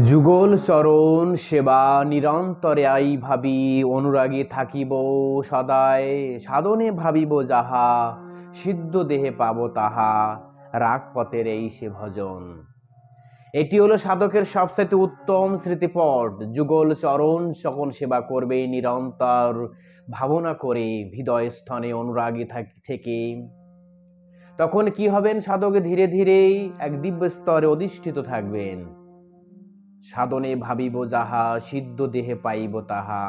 যুগল চরণ সেবা নিরন্তরে আই ভাবি, অনুরাগী থাকিব সদায়, সাধনে ভাবিব যাহা, সিদ্ধ দেহে পাব তাহা, রাগ পথের এই সে ভজন। এটি হলো সাধকের সবচাইতে উত্তম স্মৃতিপট। যুগল চরণ সকল সেবা করবে নিরন্তর ভাবনা করে, হৃদয় স্থানে অনুরাগী থেকে। তখন কি হবেন? সাধক ধীরে ধীরে এক দিব্য স্তরে অধিষ্ঠিত থাকবেন। সাধনে ভাবিব যাহা, সিদ্ধ দেহে পাইব তাহা।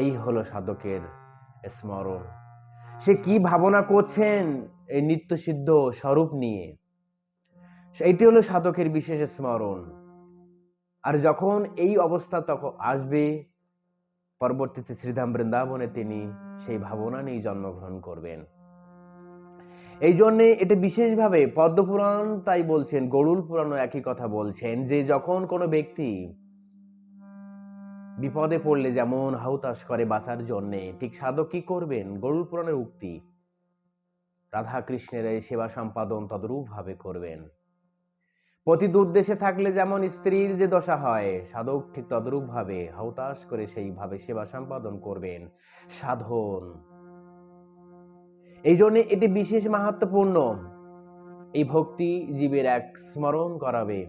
এই হলো সাধকের স্মরণ। সে কি ভাবনা করছেন এই নিত্য সিদ্ধ স্বরূপ নিয়ে, এইটি হলো সাধকের বিশেষ স্মরণ। আর যখন এই অবস্থা তখন আসবে, পরবর্তীতে শ্রীধাম বৃন্দাবনে তিনি সেই ভাবনা নিয়ে জন্মগ্রহণ করবেন। এই জন্যে এটা বিশেষভাবে পদ্মপুরাণ তাই বলছেন, গরুড় পুরাণও একই কথা বলছেন, যে যখন কোনো ব্যক্তি বিপদে পড়লে যেমন হাহুতাশ করে বাঁচার জন্যে, ঠিক সাধক কি করবেন? গরুড় পুরাণের উক্তি, রাধা কৃষ্ণের এই সেবা সম্পাদন তদরূপ ভাবে করবেন। পতি দুর্দেশে থাকলে যেমন স্ত্রীর যে দশা হয়, সাধক ঠিক তদরূপ ভাবে হাহুতাশ করে সেইভাবে সেবা সম্পাদন করবেন, সাধন। এই জন্য এটি বিশেষ মাহাত্ম্যপূর্ণ। এই ভক্তি জীবের এক স্মরণ করাবে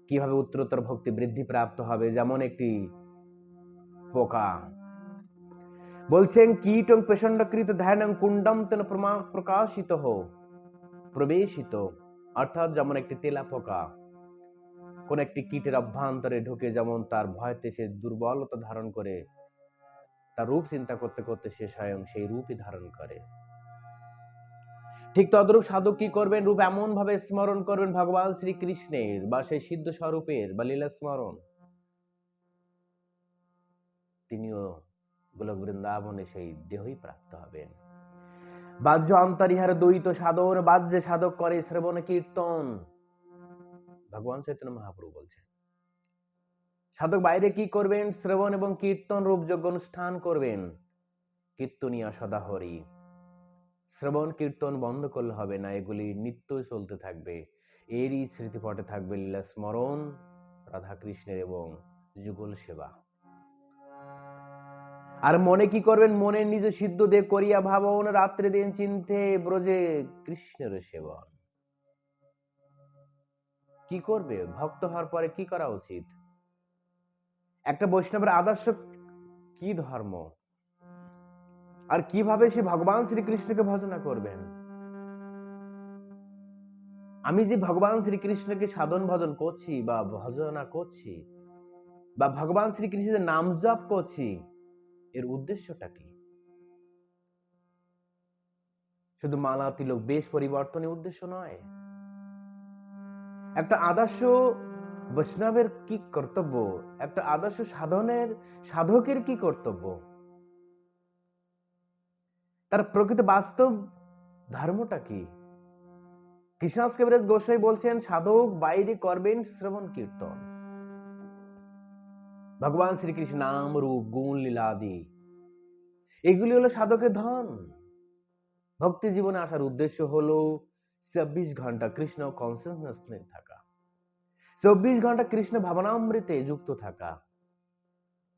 কিভাবে উত্তরোত্তর ভক্তি বৃদ্ধি প্রাপ্ত হবে। যেমন একটি পোকা বলছেন, কীটং পেষণ্ডকৃত ধ্যানং কুণ্ডম তেন প্রকাশিত প্রবেশিত, অর্থাৎ যেমন একটি তেলা পোকা কোন একটি কীটের অভ্যন্তরে ঢুকে যেমন তার ভয়তে সে দুর্বলতা ধারণ করে, তার রূপ চিন্তা করতে করতে সে স্বয়ং সেই রূপই ধারণ করে, ঠিক তদ্রূপ সাধক কি করবেন? রূপ এমন ভাবে স্মরণ করবেন ভগবান শ্রীকৃষ্ণের বা সেই সিদ্ধ স্বরূপের বা লীলা স্মরণ, তিনিও গোলক বৃন্দাবনে সেই দেহই প্রাপ্ত হবেন। বাহ্য অন্তরিহার দ্বৈত সাধন, বাহ্যে সাধক করে শ্রবণ কীর্তন। ভগবান চৈতন্য মহাপ্রভু বলছেন, সাধক বাইরে কি করবেন? শ্রবণ এবং কীর্তন রূপ যজ্ঞ অনুষ্ঠান করবেন। কীর্তনিয়া সদাহরি, শ্রবণ কীর্তন বন্ধ করলে হবে না, এগুলি নিত্যই চলতে থাকবে। এরই স্মৃতিপটে থাকবে লীলা স্মরণ, রাধা কৃষ্ণের এবং যুগল সেবা। আর মনে কি করবেন? মনে নিজ সিদ্ধ দেহ করিয়া ভাবন, রাত্রে দিন চিন্তে ব্রজে কৃষ্ণের সেবন। কি করবে? ভক্ত হওয়ার পরে কি করা উচিত? একটা বৈষ্ণবের আদর্শ কি ধর্ম, আর কিভাবে সে ভগবান শ্রীকৃষ্ণকে ভজনা করবেন? আমি যে ভগবান শ্রীকৃষ্ণকে সাধন ভজন করছি বা ভজনা করছি বা ভগবান শ্রীকৃষ্ণের নাম জপ করছি, এর উদ্দেশ্যটা কি? শুধু মালা তিলক বেশ পরিবর্তনের উদ্দেশ্য নয়। একটা আদর্শ বৈষ্ণবের কি কর্তব্য, একটা আদর্শ সাধকের কি কর্তব্য, তার প্রকৃত বাস্তব ধর্মটা কি? কৃষ্ণাস কবিরাজ গোসাই বলছেন, সাধক বাইরে করবেন শ্রবণ কীর্তন, ভগবান শ্রীকৃষ্ণ নাম রূপ গুণ লীলা আদি, এগুলি হলো সাধকের ধন। ভক্তি জীবনে আসার উদ্দেশ্য হলো 24 ঘন্টা কৃষ্ণ কনসিয়াসনেস থাকা, 24 ঘন্টা কৃষ্ণ ভাবনামৃতে যুক্ত থাকা।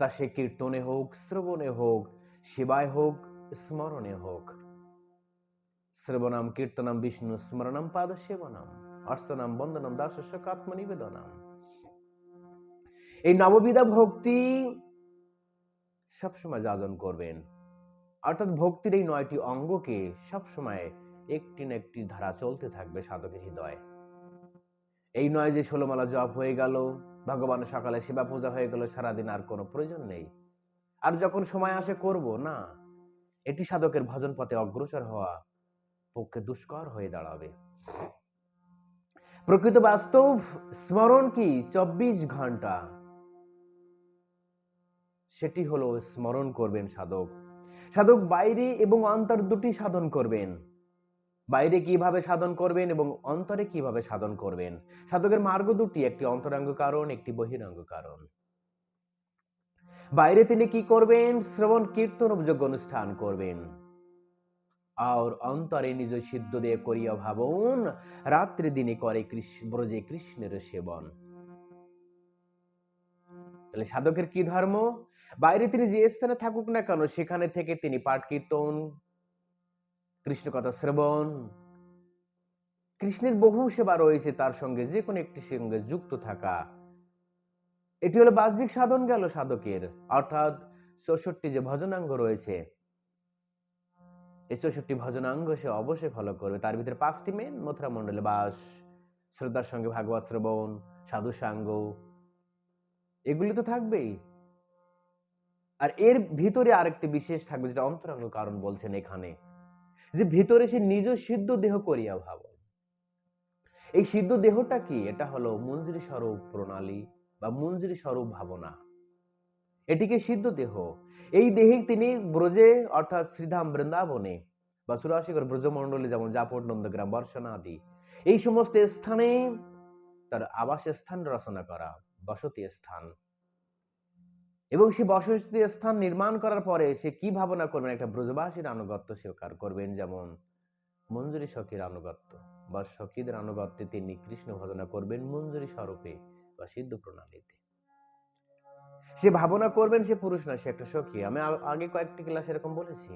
তা সে কীর্তনে হোক, শ্রবণে হোক, সেবায় হোক, স্মরণে হোক। শ্রবণাম কীর্তনম বিষ্ণু স্মরণম পাদ সেবনম অর্চনাম বন্দনম দাসস্য কাত্ম নিবেদনম। এই নববিধা ভক্তি সবসময় যাজন করবেন, অর্থাৎ ভক্তির এই 9টি অঙ্গকে সবসময় একটি না একটি ধারা চলতে থাকবে সাধকের হৃদয়ে। এই নয় যে 16 মালা জপ হয়ে গেল, ভগবান সকালে সেবা পূজা হয়ে গেল, সারাদিন আর কোনো প্রয়োজন নেই, আর যখন সময় আসে করব না। এটি সাধকের ভজন পথে অগ্রসর হওয়া পক্ষে দুষ্কর হয়ে দাঁড়াবে। প্রকৃত বাস্তব স্মরণ কি? 24 ঘন্টা সেটি হলো স্মরণ করবেন সাধক। সাধক বাইরে এবং অন্তর দুটি সাধন করবেন। বাইরে কিভাবে সাধন করবেন এবং অন্তরে কিভাবে সাধন করবেন? সাধকের মার্গ দুটি, একটি অন্তরঙ্গ কারণ, একটি বহিরঙ্গ কারণ। বাইরে তিনি কি করবেন? শ্রবণ কীর্তন যজ্ঞ অনুষ্ঠান করবেন। আর অন্তরে নিজ সিদ্ধ দেহ করিয়া ভাবন, রাত্রি দিনে করে ব্রজে কৃষ্ণের সেবন। তাহলে সাধকের কি ধর্ম? বাইরে তিনি যে স্থানে থাকুক না কেন, সেখানে থেকে তিনি পাঠ কীর্তন, কৃষ্ণ কথা শ্রবণ, কৃষ্ণের বহু সেবা রয়েছে, তার সঙ্গে যে কোনো একটি সঙ্গে যুক্ত থাকা, এটি হলো বাহ্যিক সাধন গেল সাধকের। অর্থাৎ ৬৪ যে ভজনাঙ্গ রয়েছে, এই ৬৪ ভজনাঙ্গ সে অবশ্যই ফলো করবে। তার ভিতরে ৫টি মেন: মথুরা মণ্ডলে বাস, শ্রদ্ধার সঙ্গে ভাগবত শ্রবণ, সাধু সাঙ্গ, এগুলি তো থাকবেই। আর এর ভিতরে আরেকটি বিশেষ থাকবে, যেটা অন্তরঙ্গ কারণ বলছেন এখানে, যে ভিতরে সে নিজ সিদ্ধ দেহ করিয়া ভাবন। এই সিদ্ধ দেহটা কি? এটা হলো মঞ্জুরি স্বরূপ প্রণালী বা মঞ্জুরি স্বরূপ ভাবনা, এটিকে সিদ্ধ দেহ। এই দেহে তিনি ব্রজে অর্থাৎ শ্রীধাম বৃন্দাবনে বা চুরাশিগর ব্রজমণ্ডলী, যেমন জাপট, নন্দগ্রাম, বর্ষণা আদি, এই সমস্ত স্থানে তার আবাস স্থান রচনা করা, বসতি স্থান। এবং সে বসতি স্থান নির্মাণ করার পরে সে কি ভাবনা করবেন? একটা ব্রজবাসীর আনুগত্য স্বীকার করবেন, যেমন মঞ্জুরি সখীর আনুগত্য বা সখীদের আনুগত্যে তিনি কৃষ্ণ ভজনা করবেন মঞ্জুরি স্বরূপে বা সিদ্ধ প্রণালীতে। সে ভাবনা করবেন সে পুরুষ নয়, সে একটা সখী। আমি আগে কয়েকটি ক্লাস এরকম বলেছি,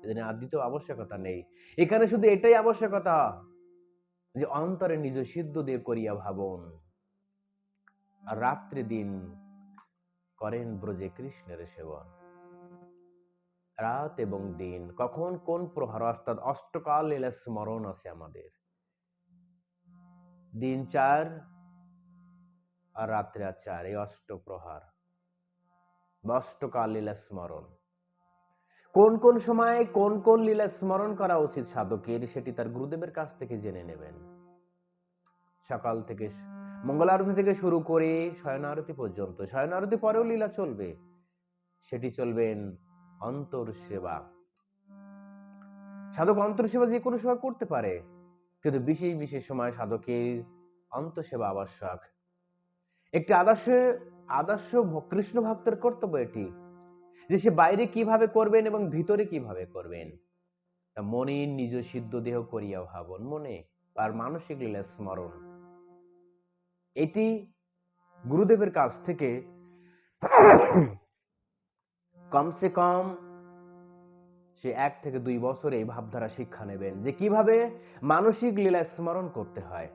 এখানে আর দ্বিতীয় আবশ্যকতা নেই। এখানে শুধু এটাই আবশ্যকতা যে অন্তরে নিজ সিদ্ধ দিয়ে করিয়া ভাবন, আর রাত্রি দিন করেন ব্রজে কৃষ্ণের সেবন। রাত এবং দিন, কখন কোন প্রহর, অর্থাৎ অষ্টকাল লীলা স্মরণ আছে আমাদের। দিন 4 আর রাত্রে 4, এই অষ্টপ্রহর বা অষ্টকাল লীলা স্মরণ। কোন কোন সময় কোন কোন লীলা স্মরণ করা উচিত সাধকের, সেটি তার গুরুদেবের কাছ থেকে জেনে নেবেন। সকাল থেকে মঙ্গল আরতি থেকে শুরু করে শয়ন আরতি পর্যন্ত, শয়ন আরতি পরেও লীলা চলবে, সেটি চলবেন অন্তর সেবা। সাধক অন্তর সেবা যে কোনো সময় করতে পারে, কিন্তু বিশেষ বিশেষ সময় সাধকের অন্তর সেবা আবশ্যক। একটি আদর্শ কৃষ্ণ ভক্তের কর্তব্য এটি, যে সে বাইরে কিভাবে করবেন এবং ভিতরে কিভাবে করবেন। তা মনে নিজ সিদ্ধ দেহ করিয়া ভাবন, মনে আর মানসিক লীলা স্মরণ, এটি গুরুদেবের কাছ থেকে কমসে কম সে 1 থেকে 2 বছর এই ভাবধারা শিক্ষা নেবেন, যে কিভাবে মানসিক লীলা স্মরণ করতে হয়।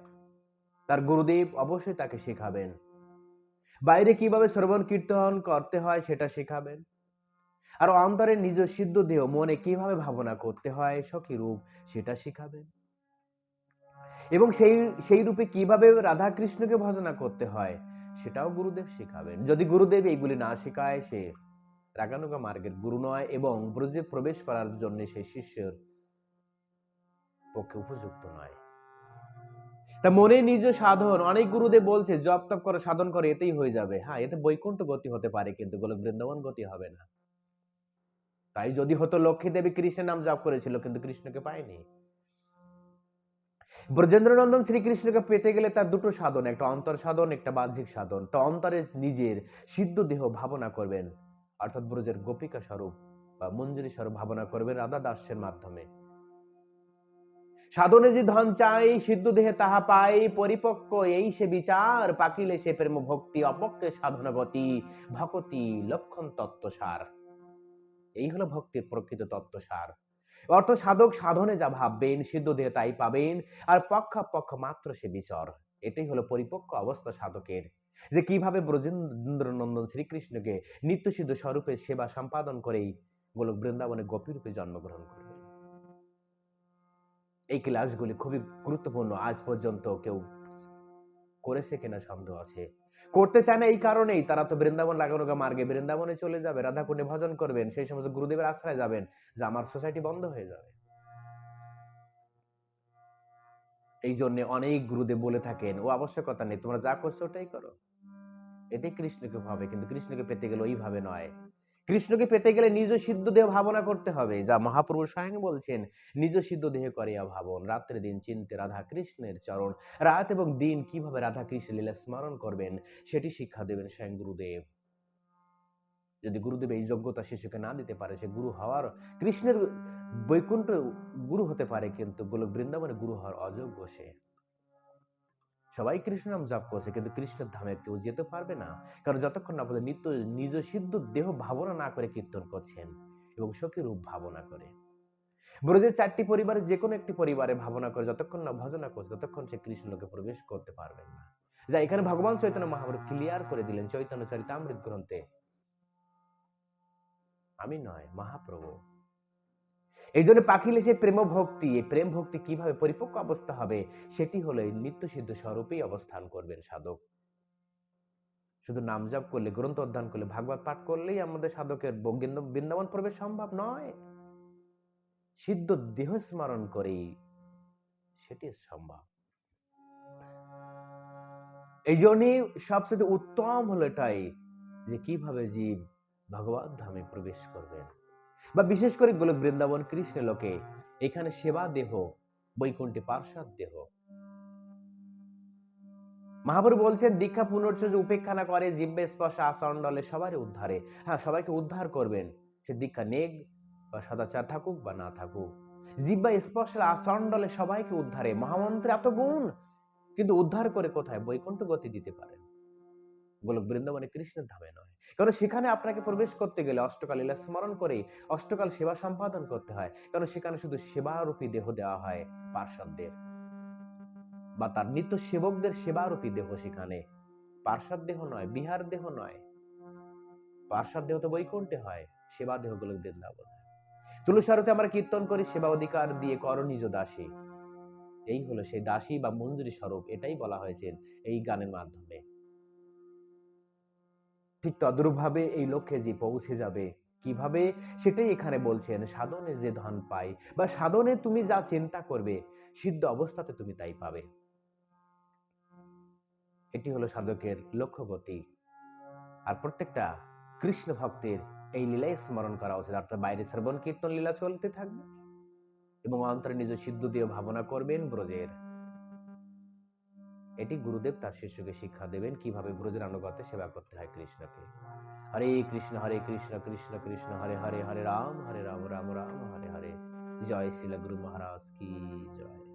তার গুরুদেব অবশ্যই তাকে শেখাবেন। বাইরে কিভাবে শ্রবণ কীর্তন করতে হয় সেটা শেখাবেন। আর অন্তরে নিজ সিদ্ধ দেহ মনে কিভাবে ভাবনা করতে হয় সখী রূপ, সেটা শিখাবেন। এবং সেই রূপে কিভাবে রাধা কৃষ্ণকে ভজনা করতে হয় সেটাও গুরুদেব শিখাবেন। যদি গুরুদেব এইগুলি না শেখায়, সে রাগানুগা মার্গের গুরু নয় এবং ব্রজে প্রবেশ করার জন্য সেই শিষ্যের পক্ষে উপযুক্ত নয়। তা মনে নিজ সাধন, অনেক গুরুদেব বলছে জপ তপ করে সাধন করে এতেই হয়ে যাবে। হ্যাঁ, এতে বৈকুণ্ঠ গতি হতে পারে, কিন্তু গোলক বৃন্দাবন গতি হবে না। তাই যদি হতো, লক্ষ্মী দেবী কৃষ্ণের নাম জপ করেছিল কিন্তু কৃষ্ণকে পায়নি। ব্রজেন্দ্র নন্দন শ্রীকৃষ্ণকে পেতে গেলে তার দুটো সাধন, একটা অন্তর সাধন, একটা বাহ্যিক সাধন। তো অন্তরে নিজের সিদ্ধ দেহ ভাবনা করবেন, অর্থাৎ ব্রজের গোপিকা স্বরূপ বা মঞ্জুরি স্বরূপ ভাবনা করবেন রাধা দাসের মাধ্যমে। সাধনে যে ধন চাই সিদ্ধ দেহে তাহা পাই, পরিপক্ক এই সে বিচার, পাকিলে সে প্রেম ভক্তি, অপক্কে সাধনা গতি, ভকতি লক্ষণ তত্ত্বসার। এই হলো ভক্তির প্রকৃত তত্ত্বসার। অর্থ সাধক সাধনে যা ভাববেন সিদ্ধ দেহে তাই পাবেন, আর পক্ষ মাত্র সে বিচর। এটাই হলো পরিপক্ক অবস্থা সাধকের, যে কিভাবে ব্রজেন্দ্র নন্দন শ্রীকৃষ্ণকে নিত্য সিদ্ধ স্বরূপে সেবা সম্পাদন করেই গোলক বৃন্দাবনে গোপীরূপে জন্মগ্রহণ করবেন। এই ক্লাসগুলি খুবই গুরুত্বপূর্ণ। আজ পর্যন্ত কেউ করেছে কিনা সন্দেহ আছে। করতে চায় না এই কারণেই, তারা তো বৃন্দাবন লাগানোগা মার্গে বৃন্দাবনে চলে যাবে, রাধাকুণ্ডে ভজন করবেন, সেই সমস্ত গুরুদেবের আশ্রয় যাবেন, যে আমার সোসাইটি বন্ধ হয়ে যাবে। এই জন্য অনেক গুরুদেব বলে থাকেন ও আবশ্যকতা নেই, তোমরা যা করছো ওটাই করো, এতে কৃষ্ণকে ভাবে। কিন্তু কৃষ্ণকে পেতে গেলে ওইভাবে নয়। কৃষ্ণকে পেতে গেলে নিজ সিদ্ধ দেহ ভাবনা করতে হবে, যা মহাপ্রভু স্বয়ং বলছেন, নিজ সিদ্ধ দেহে করিয়া ভাবন, রাত্রে দিন চিন্তে রাধা কৃষ্ণের চরণ। রাত এবং দিন কিভাবে রাধা কৃষ্ণ লীলা স্মরণ করবেন সেটি শিক্ষা দেবেন স্বয়ং গুরুদেব। যদি গুরুদেব এই যোগ্যতা শিশুকে না দিতে পারে, সে গুরু হওয়ার, কৃষ্ণের বৈকুণ্ঠ গুরু হতে পারে, কিন্তু গোলক বৃন্দাবনে গুরু হওয়ার অযোগ্য সে। সবাই কৃষ্ণ নাম জপ করছে, কিন্তু কৃষ্ণের ধামে কেউ যেতে পারবে না, কারণ যতক্ষণ না পর্যন্ত নিত্য নিজ সিদ্ধ দেহ ভাবনা না করে কীর্তন করছেন এবং সখী রূপ ভাবনা করে। ব্রজের 4টি পরিবারে যে কোনো একটি পরিবারে ভাবনা করে যতক্ষণ না ভজনা করছে, ততক্ষণ সে কৃষ্ণ লোকে প্রবেশ করতে পারবেন না। যা এখানে ভগবান চৈতন্য মহাপ্রভু ক্লিয়ার করে দিলেন চৈতন্য চরিতামৃত গ্রন্থে। আমি নয়, মহাপ্রভু। এই জন্য পাখিলে সে প্রেম ভক্তি, এই প্রেম ভক্তি কিভাবে পরিপক্ক অবস্থা হবে, সেটি হলো এই নিত্য সিদ্ধ স্বরূপেই অবস্থান করবেন সাধক। শুধু নাম জপ করলে, গ্রন্থ অধ্যয়ন করলে, ভাগবত পাঠ করলেই আমাদের সাধকের বৃন্দাবন প্রবেশ সম্ভব নয়। সিদ্ধ দেহ স্মরণ করেই সেটি সম্ভব। এই জন্যই সবচেয়ে উত্তম হলো এটাই যে কিভাবে জীব ভগবত ধামে প্রবেশ করবেন, বা বিশেষ করে গোলক বৃন্দাবন কৃষ্ণ লোকে এখানে সেবা দেহ, বৈকুণ্ঠে পার্শ্বদ দেহ। মহাপ্রভু বলছেন দীক্ষা পুনর্চর্য উপেক্ষা না করে জিব্বে স্পর্শ আচরণে সবারই উদ্ধারে। হ্যাঁ, সবাইকে উদ্ধার করবেন, সে দীক্ষা নেক বা সদাচার থাকুক বা না থাকুক। জিব্বা স্পর্শের আচরণে সবাইকে উদ্ধারে। মহামন্ত্রে এত গুণ, কিন্তু উদ্ধার করে কোথায়? বৈকুণ্ঠ গতি দিতে পারেন, গোলক বৃন্দাবনে কৃষ্ণের ধামে নয়। কারণ সেখানে আপনাকে প্রবেশ করতে গেলে অষ্টকাল লীলা স্মরণ করে অষ্টকাল সেবা সম্পাদন করতে হয়, কারণ সেখানে শুধু সেবারূপী দেহ দেওয়া হয় পার্শ্বদের বা তার নিত্য সেবকদের সেবারূপী দেহ। সেখানে পার্শ্বদ দেহ নয়, বিহার দেহ নয়। পার্শ্বদ দেহ তো বৈকুণ্ঠে হয়, সেবা দেহ গোলক বৃন্দাবন। তুলসারতে আমরা কীর্তন করি সেবা অধিকার দিয়ে কর নিজ দাসী। এই হলো সেই দাসী বা মঞ্জুরি স্বরূপ, এটাই বলা হয়েছে এই গানের মাধ্যমে। ঠিক তদ্রূপ ভাবে এই লক্ষ্যে যে পৌঁছে যাবে কিভাবে, সেটাই এখানে বলছেন। সাধনে যে ধন পাই, বা সাধনে তুমি যা চিন্তা করবে সিদ্ধ অবস্থাতে তুমি তাই পাবে। এটি হলো সাধকের লক্ষ্যগতি। আর প্রত্যেকটা কৃষ্ণ ভক্তের এই লীলাই স্মরণ করা উচিত, অর্থাৎ বাইরে শ্রবণ কীর্তন লীলা চলতে থাকবে এবং অন্তরে নিজ সিদ্ধ দিয়ে ভাবনা করবেন ব্রজের। এটি গুরুদেব তার শিষ্যকে শিক্ষা দেবেন কিভাবে ব্রজের আনুগত্যে সেবা করতে হয় কৃষ্ণকে। হরে কৃষ্ণ কৃষ্ণ কৃষ্ণ হরে হরে, হরে রাম রাম রাম রাম হরে হরে। জয় শ্রীল গুরু মহারাজ কি জয়।